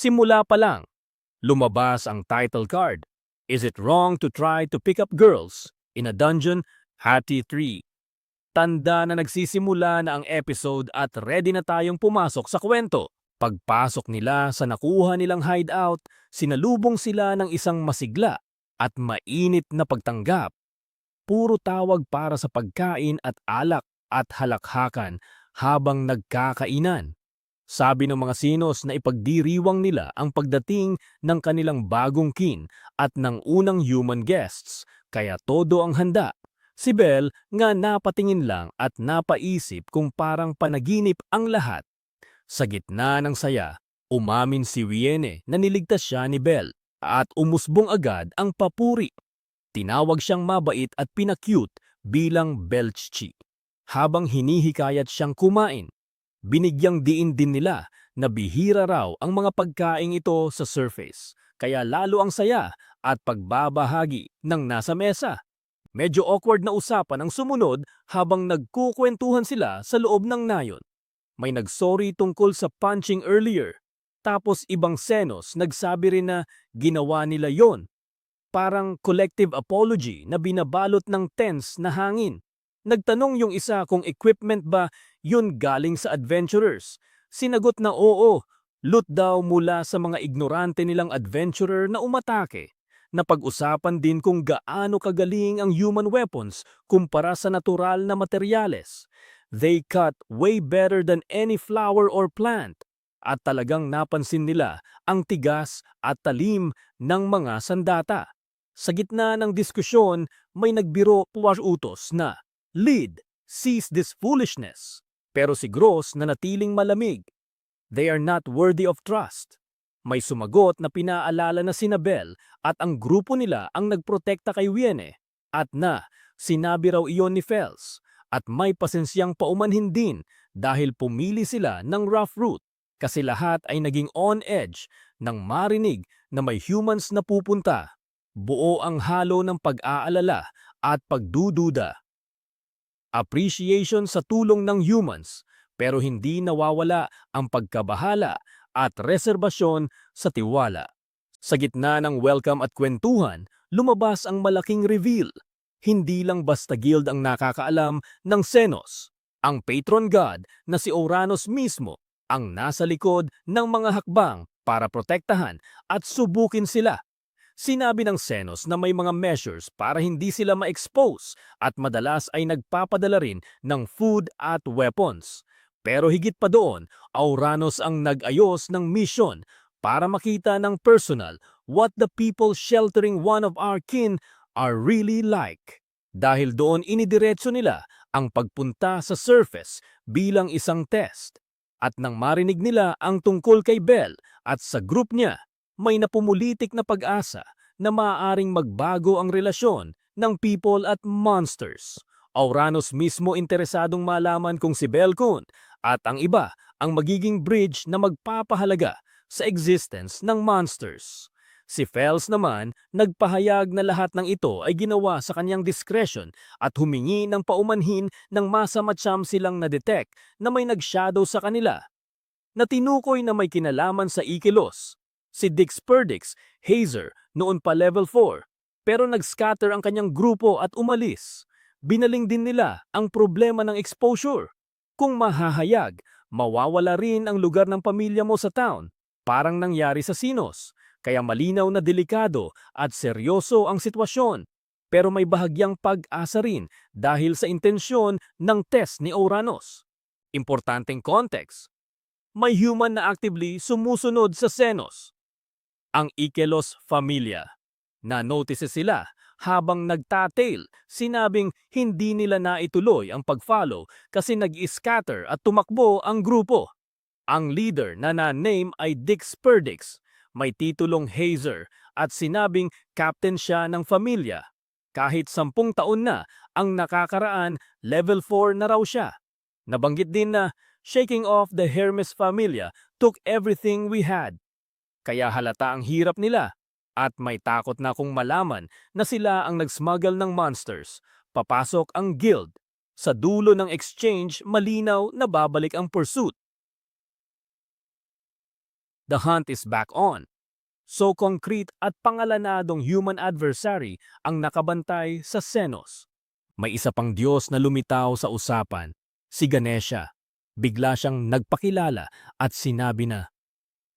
Simula pa lang, lumabas ang title card. Is it wrong to try to pick up girls in a dungeon? Hattie 3. Tanda na nagsisimula na ang episode at ready na tayong pumasok sa kwento. Pagpasok nila sa nakuha nilang hideout, sinalubong sila ng isang masigla at mainit na pagtanggap. Puro tawag para sa pagkain at alak at halakhakan habang nagkakainan. Sabi ng mga sinos na ipagdiriwang nila ang pagdating ng kanilang bagong kin at ng unang human guests, kaya todo ang handa. Si Belle nga napatingin lang at napaisip kung parang panaginip ang lahat. Sa gitna ng saya, umamin si Wiene na niligtas siya ni Belle at umusbong agad ang papuri. Tinawag siyang mabait at pinakyut bilang Belchchi. Habang hinihikayat siyang kumain, binigyang diin din nila na bihira raw ang mga pagkaing ito sa surface, kaya lalo ang saya at pagbabahagi ng nasa mesa. Medyo awkward na usapan ang sumunod habang nagkukwentuhan sila sa loob ng nayon. May nagsorry tungkol sa punching earlier, tapos ibang senos nagsabi rin na ginawa nila yon. Parang collective apology na binabalot ng tense na hangin. Nagtanong yung isa kung equipment ba yun galing sa adventurers. Sinagot na oo, loot daw mula sa mga ignorante nilang adventurer na umatake. Napag-usapan din kung gaano kagaling ang human weapons kumpara sa natural na materyales. They cut way better than any flower or plant. At talagang napansin nila ang tigas at talim ng mga sandata. Sa gitna ng diskusyon, may nagbiro utos na, "Lead, cease this foolishness." Pero si Gross nanatiling malamig. They are not worthy of trust. May sumagot na pinaalala na sina Belle at ang grupo nila ang nagprotekta kay Wiene at na sinabi raw iyon ni Fels at may pasensyang paumanhin din dahil pumili sila ng rough route kasi lahat ay naging on edge nang marinig na may humans na pupunta. Buo ang halo ng pag-aalala at pagdududa. Appreciation sa tulong ng humans, pero hindi nawawala ang pagkabahala at reserbasyon sa tiwala. Sa gitna ng welcome at kwentuhan, lumabas ang malaking reveal. Hindi lang basta guild ang nakakaalam ng Xenos. Ang patron god na si Uranus mismo ang nasa likod ng mga hakbang para protektahan at subukin sila. Sinabi ng Xenos na may mga measures para hindi sila ma-expose at madalas ay nagpapadala rin ng food at weapons. Pero higit pa doon, Uranus ang nag-ayos ng mission para makita ng personal what the people sheltering one of our kin are really like. Dahil doon inidiretso nila ang pagpunta sa surface bilang isang test. At nang marinig nila ang tungkol kay Belle at sa group niya, may napumulitik na pag-asa na maaaring magbago ang relasyon ng people at monsters. Uranus mismo interesadong malaman kung si Belkun at ang iba ang magiging bridge na magpapahalaga sa existence ng monsters. Si Fels naman nagpahayag na lahat ng ito ay ginawa sa kanyang discretion at humingi ng paumanhin ng masamatsyam silang na-detect na may nag-shadow sa kanila. Natinukoy na may kinalaman sa ikilos. Si Dix Perdix, Hazer, noon pa level 4, pero nag-scatter ang kanyang grupo at umalis. Binaling din nila ang problema ng exposure. Kung mahahayag, mawawala rin ang lugar ng pamilya mo sa town, parang nangyari sa Sinos. Kaya malinaw na delikado at seryoso ang sitwasyon. Pero may bahagyang pag-asa rin dahil sa intensyon ng test ni Uranus. Importanteng context. May human na actively sumusunod sa Xenos. Ang Ikelos Familia. Na-notice sila habang nagtatail, sinabing hindi nila naituloy ang pag-follow kasi nag-scatter at tumakbo ang grupo. Ang leader na na-name ay Dix Perdix, may titulong Hazer at sinabing captain siya ng familia. Kahit 10 taon na ang nakakaraan, level 4 na raw siya. Nabanggit din na shaking off the Hermes Familia took everything we had. Kaya halata ang hirap nila at may takot na kung malaman na sila ang nag-smuggle ng monsters. Papasok ang guild. Sa dulo ng exchange, malinaw na babalik ang pursuit. the hunt is back on. So concrete at pangalanadong human adversary ang nakabantay sa Xenos. May isa pang Diyos na lumitaw sa usapan, si Ganesha. Bigla siyang nagpakilala at sinabi na,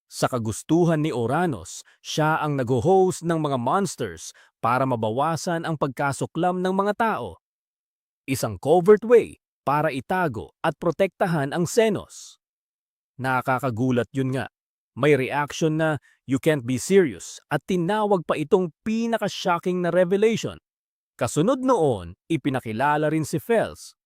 sa kagustuhan ni Oranos, siya ang nag-host ng mga monsters para mabawasan ang pagkasuklam ng mga tao. Isang covert way para itago at protektahan ang Xenos. Nakakagulat yun nga. May reaction na you can't be serious at tinawag pa itong pinaka-shocking na revelation. Kasunod noon, ipinakilala rin si Fels.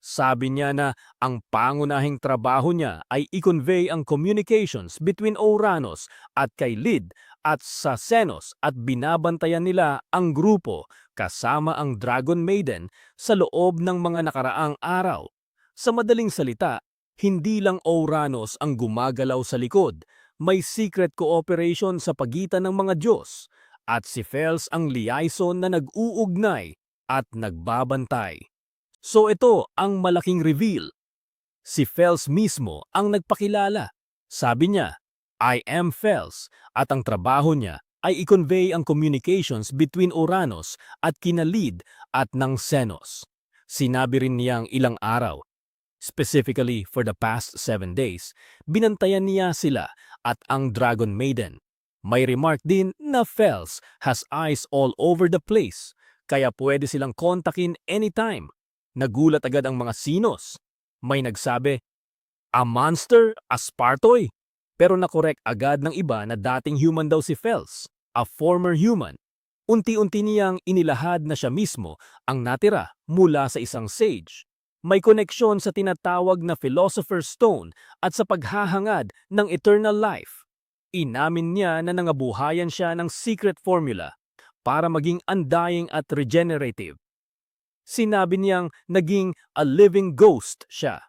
Sabi niya na ang pangunahing trabaho niya ay i-convey ang communications between Oranos at kay Lid at sa Xenos at binabantayan nila ang grupo kasama ang Dragon Maiden sa loob ng mga nakaraang araw. Sa madaling salita, hindi lang Oranos ang gumagalaw sa likod, may secret cooperation sa pagitan ng mga Diyos at si Fels ang liaison na nag-uugnay at nagbabantay. So ito ang malaking reveal. Si Fels mismo ang nagpakilala. Sabi niya, I am Fels at ang trabaho niya ay i-convey ang communications between Oranos at kina Lid at ng Xenos. Sinabi rin niyang ilang araw, specifically for the past 7 days, binantayan niya sila at ang Dragon Maiden. May remark din na Fels has eyes all over the place, kaya pwede silang kontakin anytime. Nagulat agad ang mga Xenos. May nagsabi, a monster, a Spartoy. Pero nakorek agad ng iba na dating human daw si Fels, a former human. Unti-unti niyang inilahad na siya mismo ang natira mula sa isang sage. May koneksyon sa tinatawag na Philosopher's Stone at sa paghahangad ng eternal life. Inamin niya na nangabuhayan siya ng secret formula para maging undying at regenerative. Sinabi niyang naging a living ghost siya.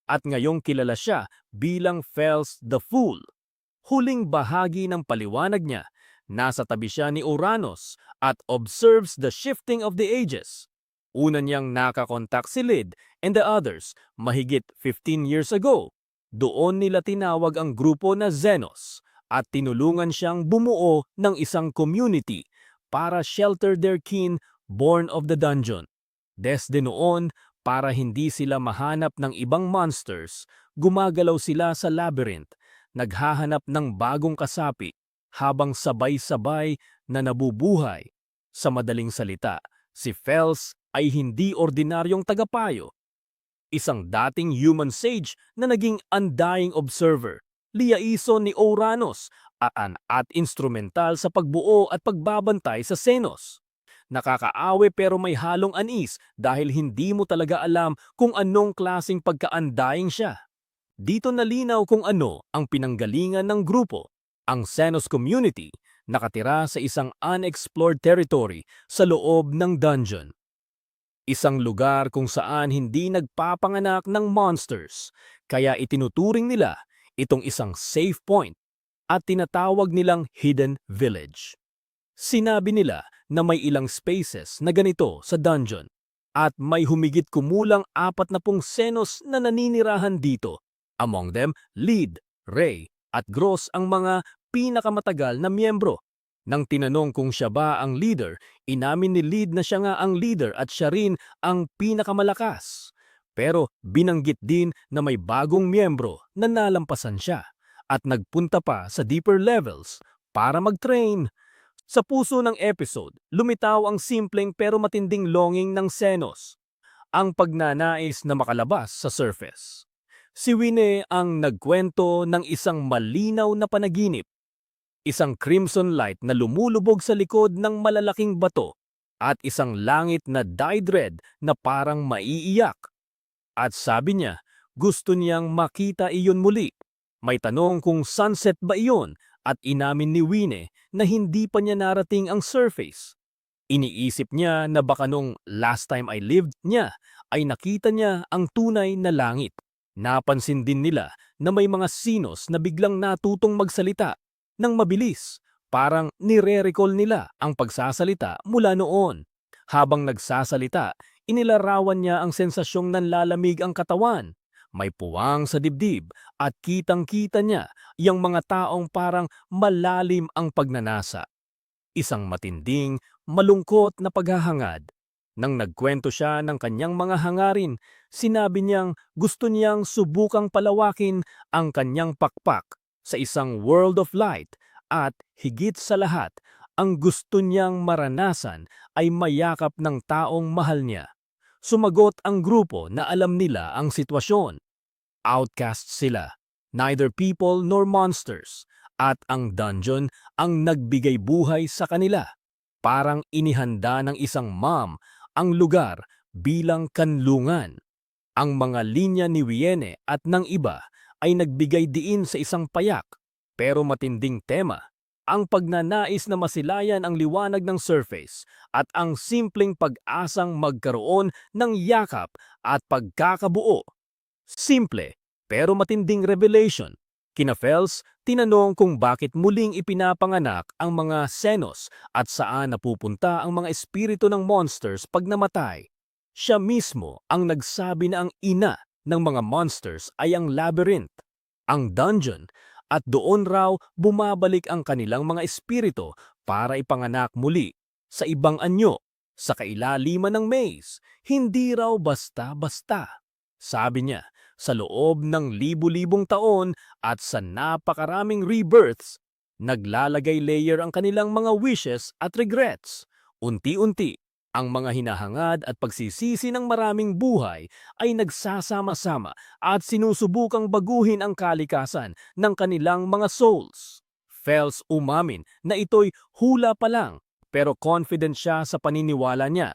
At ngayong kilala siya bilang Fels the Fool. Huling bahagi ng paliwanag niya, nasa tabi siya ni Oranos at observes the shifting of the ages. Una niyang nakakontak si Lid and the others mahigit 15 years ago. Doon nila tinawag ang grupo na Xenos at tinulungan siyang bumuo ng isang community para shelter their kin born of the dungeon. Desde noon, para hindi sila mahanap ng ibang monsters, gumagalaw sila sa labyrinth, naghahanap ng bagong kasapi, habang sabay-sabay na nabubuhay. Sa madaling salita, si Fels ay hindi ordinaryong tagapayo. Isang dating human sage na naging undying observer, liaison ni Oranos at instrumental sa pagbuo at pagbabantay sa Xenos. Nakakaawe pero may halong anis dahil hindi mo talaga alam kung anong klaseng pagkaandaying siya. Dito nalinaw kung ano ang pinanggalingan ng grupo. Ang Xenos community nakatira sa isang unexplored territory sa loob ng dungeon. Isang lugar kung saan hindi nagpapanganak ng monsters, kaya itinuturing nila itong isang safe point at tinatawag nilang hidden village. Sinabi nila na may ilang spaces na ganito sa dungeon at may humigit kumulang 40 Xenos na naninirahan dito. Among them, Lid, Ray at Gross ang mga pinakamatagal na miyembro. Nang tinanong kung siya ba ang leader, inamin ni Lid na siya nga ang leader at siya rin ang pinakamalakas. Pero binanggit din na may bagong miyembro na nalampasan siya at nagpunta pa sa deeper levels para mag-train. Sa puso ng episode, lumitaw ang simpleng pero matinding longing ng Xenos, ang pagnanais na makalabas sa surface. Si Winnie ang nagkwento ng isang malinaw na panaginip, isang crimson light na lumulubog sa likod ng malalaking bato at isang langit na dyed red na parang maiiyak. At sabi niya, gusto niyang makita iyon muli. May tanong kung sunset ba iyon at inamin ni Winnie na hindi pa niya narating ang surface. Iniisip niya na baka nung last time I lived niya ay nakita niya ang tunay na langit. Napansin din nila na may mga Xenos na biglang natutong magsalita ng mabilis. Parang nire-recall nila ang pagsasalita mula noon. Habang nagsasalita, inilarawan niya ang sensasyong nanlalamig ang katawan. May puwang sa dibdib at kitang-kita niya yung mga taong parang malalim ang pagnanasa. Isang matinding, malungkot na paghahangad. Nang nagkwento siya ng kanyang mga hangarin, sinabi niyang gusto niyang subukang palawakin ang kanyang pakpak sa isang world of light at higit sa lahat, ang gusto niyang maranasan ay mayakap ng taong mahal niya. Sumagot ang grupo na alam nila ang sitwasyon. Outcasts sila, neither people nor monsters, at ang dungeon ang nagbigay buhay sa kanila. Parang inihanda ng isang mom ang lugar bilang kanlungan. Ang mga linya ni Wiene at ng iba ay nagbigay diin sa isang payak, pero matinding tema, ang pagnanais na masilayan ang liwanag ng surface at ang simpleng pag-asang magkaroon ng yakap at pagkakabuo. Simple, pero matinding revelation. Kina Fels, tinanong kung bakit muling ipinapanganak ang mga senos at saan napupunta ang mga espiritu ng monsters pag namatay. Siya mismo ang nagsabi na ang ina ng mga monsters ay ang labyrinth, ang dungeon, at doon raw bumabalik ang kanilang mga espiritu para ipanganak muli sa ibang anyo, sa kailaliman ng maze, hindi raw basta-basta. Sabi niya, sa loob ng libu-libong taon at sa napakaraming rebirths, naglalagay layer ang kanilang mga wishes at regrets. Unti-unti, ang mga hinahangad at pagsisisi ng maraming buhay ay nagsasama-sama at sinusubukang baguhin ang kalikasan ng kanilang mga souls. Fels umamin na ito'y hula pa lang, pero confident siya sa paniniwala niya.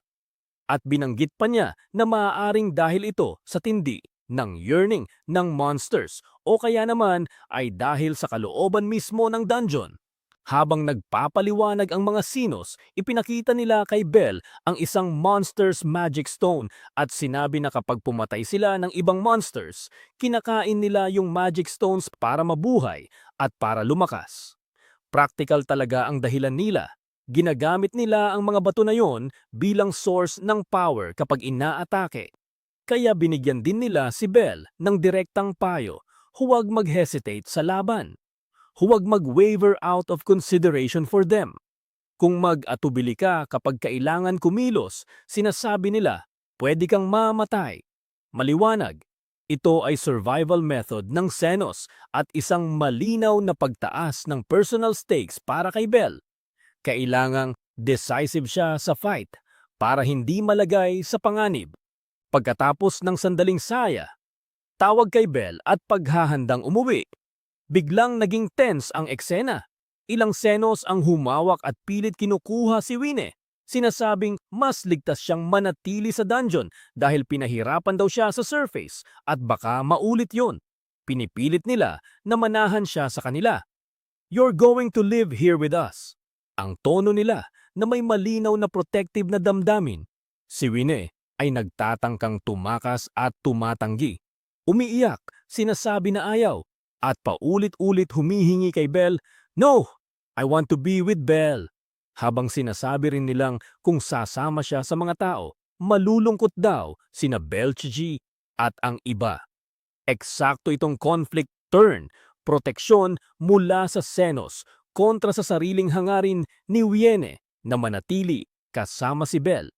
At binanggit pa niya na maaaring dahil ito sa tindi ng yearning ng monsters o kaya naman ay dahil sa kalooban mismo ng dungeon. Habang nagpapaliwanag ang mga sinos, ipinakita nila kay Belle ang isang monster's magic stone at sinabi na kapag pumatay sila ng ibang monsters, kinakain nila yung magic stones para mabuhay at para lumakas. Practical talaga ang dahilan nila. Ginagamit nila ang mga bato na yon bilang source ng power kapag inaatake. Kaya binigyan din nila si Belle ng direktang payo, huwag mag-hesitate sa laban. Huwag mag-waver out of consideration for them. Kung mag-atubili ka kapag kailangan kumilos, sinasabi nila, pwede kang mamatay. Maliwanag, ito ay survival method ng Senos at isang malinaw na pagtaas ng personal stakes para kay Belle. Kailangang decisive siya sa fight para hindi malagay sa panganib. Pagkatapos ng sandaling saya, tawag kay Belle at paghahandang umuwi. Biglang naging tense ang eksena. Ilang senos ang humawak at pilit kinukuha si Wiene. Sinasabing mas ligtas siyang manatili sa dungeon dahil pinahirapan daw siya sa surface at baka maulit yon. Pinipilit nila na manahan siya sa kanila. You're going to live here with us. Ang tono nila na may malinaw na protective na damdamin. Si Wiene ay nagtatangkang tumakas at tumatanggi. Umiiyak, sinasabi na ayaw, at paulit-ulit humihingi kay Belle, "No, I want to be with Belle." Habang sinasabi rin nilang kung sasama siya sa mga tao, malulungkot daw sina Belchigi at ang iba. Eksakto itong conflict turn, proteksyon mula sa Senos kontra sa sariling hangarin ni Wiene na manatili kasama si Belle.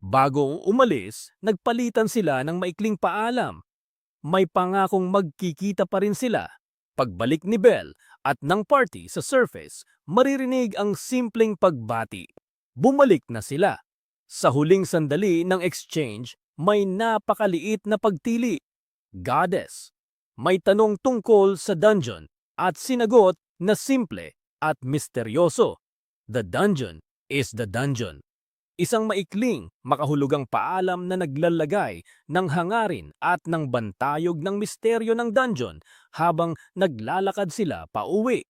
Bago umalis, nagpalitan sila ng maikling paalam. May pangakong magkikita pa rin sila. Pagbalik ni Belle at ng party sa surface, maririnig ang simpleng pagbati. Bumalik na sila. Sa huling sandali ng exchange, may napakaliit na pagtili. Goddess. May tanong tungkol sa dungeon at sinagot na simple at misteryoso. The dungeon is the dungeon. Isang maikling, makahulugang paalam na naglalagay ng hangarin at ng bantayog ng misteryo ng dungeon habang naglalakad sila pauwi.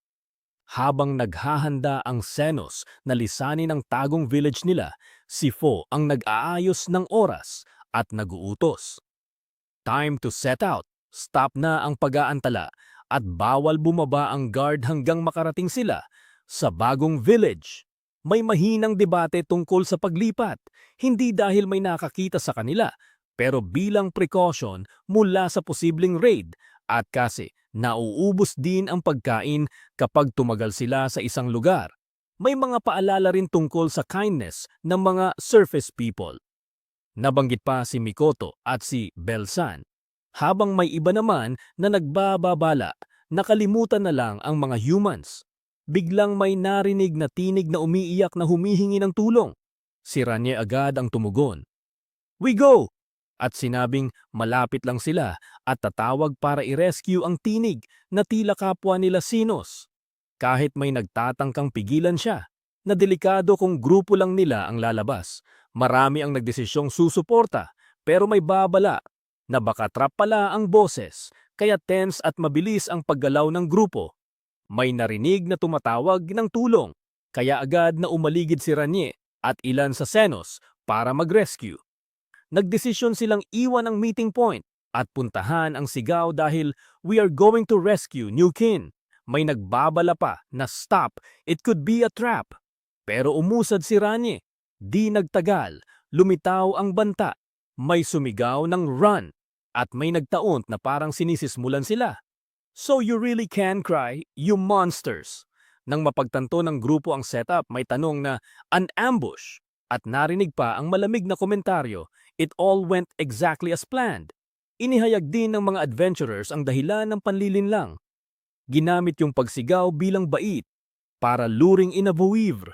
Habang naghahanda ang Senos na lisanin ang tagong village nila, si Fo ang nag-aayos ng oras at naguutos. Time to set out. Stop na ang pag-aantala at bawal bumaba ang guard hanggang makarating sila sa bagong village. May mahinang debate tungkol sa paglipat, hindi dahil may nakakita sa kanila, pero bilang precaution mula sa posibleng raid at kasi nauubos din ang pagkain kapag tumagal sila sa isang lugar. May mga paalala rin tungkol sa kindness ng mga surface people. Nabanggit pa si Mikoto at si Belsan. Habang may iba naman na nagbababala, nakalimutan na lang ang mga humans. Biglang may narinig na tinig na umiiyak na humihingi ng tulong. Si Ranye agad ang tumugon. "We go!" At sinabing malapit lang sila at tatawag para i-rescue ang tinig na tila kapwa nila Sinos. Kahit may nagtatangkang pigilan siya, na delikado kung grupo lang nila ang lalabas. Marami ang nagdesisyong susuporta pero may babala na baka trap pala ang boses kaya tense at mabilis ang paggalaw ng grupo. May narinig na tumatawag ng tulong kaya agad na umaligid si Ranye at ilan sa Senos para mag-rescue. Nagdesisyon silang iwan ang meeting point at puntahan ang sigaw dahil "We are going to rescue New Kin." May nagbabala pa na "Stop, it could be a trap." Pero umusad si Ranye. Di nagtagal, lumitaw ang banta. May sumigaw ng "Run!" at may nagtaont na parang sinisismulan sila. "So you really can cry, you monsters." Nang mapagtanto ng grupo ang setup, may tanong na "An ambush?" At narinig pa ang malamig na komentaryo, "It all went exactly as planned." Inihayag din ng mga adventurers ang dahilan ng panlilinlang. Ginamit yung pagsigaw bilang bait para luring in a vouivre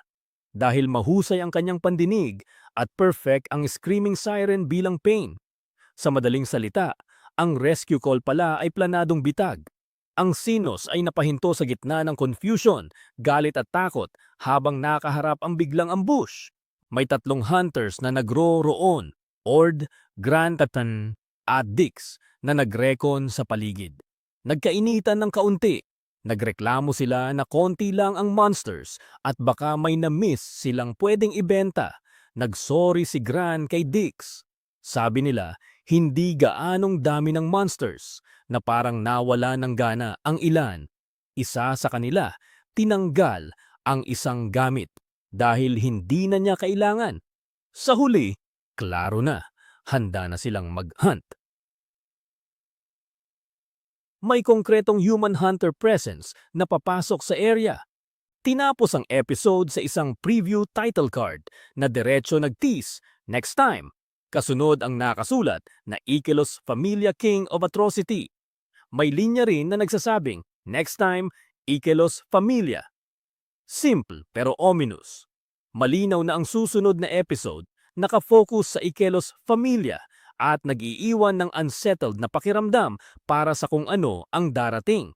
dahil mahusay ang kanyang pandinig at perfect ang screaming siren bilang pain. Sa madaling salita, ang rescue call pala ay planadong bitag. Ang Sinos ay napahinto sa gitna ng confusion, galit at takot habang nakaharap ang biglang ambush. May 3 hunters na nagro-roon, Ord, Grantatan at Dix na nagrekon sa paligid. Nagkainitan ng kaunti. Nagreklamo sila na konti lang ang monsters at baka may na-miss silang pwedeng ibenta. Nagsorry si Gran kay Dix. Sabi nila, hindi gaanong dami ng monsters na parang nawala ng gana ang ilan. Isa sa kanila, tinanggal ang isang gamit dahil hindi na niya kailangan. Sa huli, klaro na, handa na silang mag-hunt. May konkretong human hunter presence na papasok sa area. Tinapos ang episode sa isang preview title card na diretso nag-tease, "Next time." Kasunod ang nakasulat na Ikelos Familia King of Atrocity. May linya rin na nagsasabing, "Next time, Ikelos Familia." Simple pero ominous. Malinaw na ang susunod na episode nakafocus sa Ikelos Familia at nag-iiwan ng unsettled na pakiramdam para sa kung ano ang darating.